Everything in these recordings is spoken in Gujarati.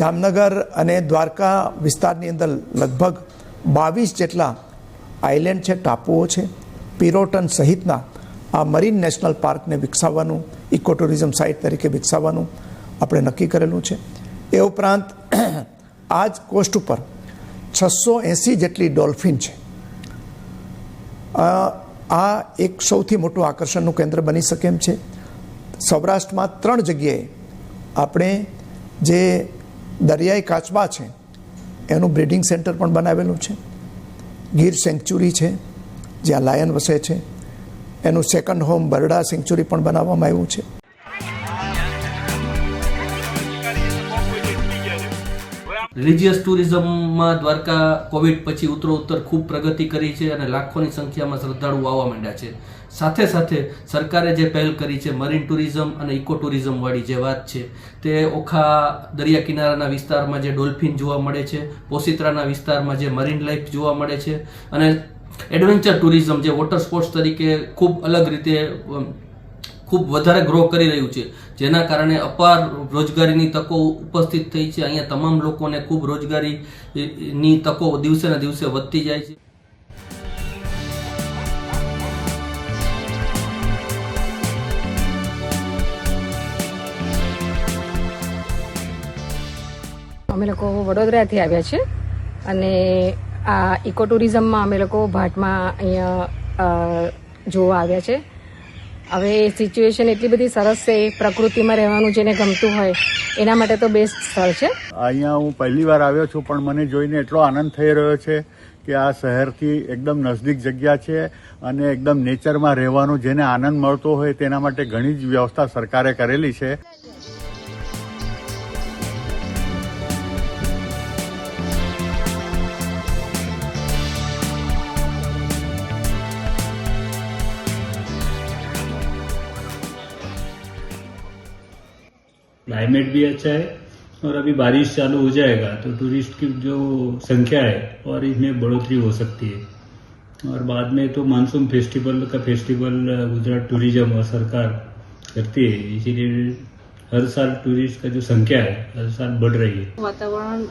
જામનગર અને દ્વારકા વિસ્તારની અંદર લગભગ 22 જેટલા આઇલેન્ડ છે, ટાપુઓ છે. પિરોટન સહિતના આ મરીન નેશનલ પાર્કને વિકસાવવાનું, ઇકો ટુરિઝમ સાઇટ તરીકે વિકસાવવાનું આપણે નક્કી કરેલું છે. એ ઉપરાંત આ જ કોસ્ટ ઉપર 680 જેટલી ડોલ્ફિન છે. આ એક સૌથી મોટું આકર્ષણનું કેન્દ્ર બની શકે એમ છે. સૌરાષ્ટ્રમાં 3 જગ્યાએ આપણે જે દરિયાઈ કાચબા છે એનું બ્રીડિંગ સેન્ટર પણ બનાવેલું છે. ગીર સેન્ચ્યુરી છે જ્યાં લાયન વસે છે, એનું સેકન્ડ હોમ બરડા સેન્ચ્યુરી પણ બનાવવામાં આવ્યું છે. રિલિજિયસ ટુરિઝમમાં દ્વારકા કોવિડ પછી ઉત્તરોત્તર ખૂબ પ્રગતિ કરી છે અને લાખોની સંખ્યામાં શ્રદ્ધાળુઓ આવવા માંડ્યા છે. સાથે સાથે સરકારે જે પહેલ કરી છે મરીન ટુરિઝમ અને ઇકો ટુરિઝમ વાળી જે વાત છે, તે ઓખા દરિયા કિનારાના વિસ્તારમાં જે ડોલ્ફિન જોવા મળે છે, પોસીત્રાના વિસ્તારમાં જે મરીન લાઈફ જોવા મળે છે અને એડવેન્ચર ટુરિઝમ જે વોટર સ્પોર્ટ્સ તરીકે ખૂબ અલગ રીતે ખૂબ વધારે ગ્રો કરી રહ્યું છે, જેના કારણે અપાર રોજગારીની તકો ઉપસ્થિત થઈ છે. અહીંયા તમામ લોકોને ખૂબ રોજગારીની તકો દિવસે ને દિવસે વધતી જાય છે. અમે લોકો વડોદરાથી આવ્યા છે અને આ ઇકો ટુરિઝમમાં અમે લોકો ભાટમાં અહીંયા જોવા આવ્યા છે. હવે સિચ્યુએશન એટલી બધી સરસ છે, પ્રકૃતિમાં રહેવાનું જેને ગમતું હોય એના માટે તો બેસ્ટ સ્થળ છે. અહીંયા હું પહેલી વાર આવ્યો છું, પણ મને જોઈને એટલો આનંદ થઈ રહ્યો છે કે આ શહેરથી એકદમ નજદીક જગ્યા છે અને એકદમ નેચરમાં રહેવાનું જેને આનંદ મળતો હોય તેના માટે ઘણી જ વ્યવસ્થા સરકારે કરેલી છે. क्लाइमेट भी अच्छा है और अभी बारिश चालू हो जाएगा तो टूरिस्ट की जो संख्या है और इसमें बढ़ोतरी हो सकती है. और बाद में तो मानसून फेस्टिवल गुजरात टूरिज्म और सरकार करती है, इसीलिए हर साल टूरिस्ट का जो संख्या है हर साल बढ़ रही है. વાતાવરણ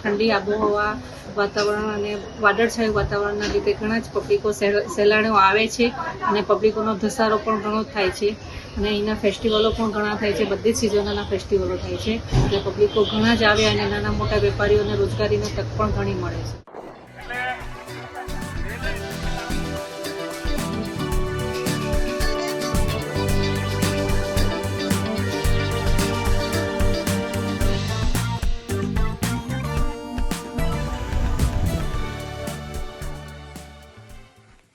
ઠંડી આબોહવા વાતાવરણ અને વાદળછાયું વાતાવરણના લીધે ઘણા જ પબ્લિકો સહેલાણીઓ આવે છે અને પબ્લિકોનો ધસારો પણ ઘણો થાય છે અને અહીંના ફેસ્ટિવલો પણ ઘણા થાય છે. બધી જ સિઝનના ફેસ્ટિવલો થાય છે એટલે પબ્લિકો ઘણા જ આવે અને નાના મોટા વેપારીઓને રોજગારીની તક પણ ઘણી મળે છે.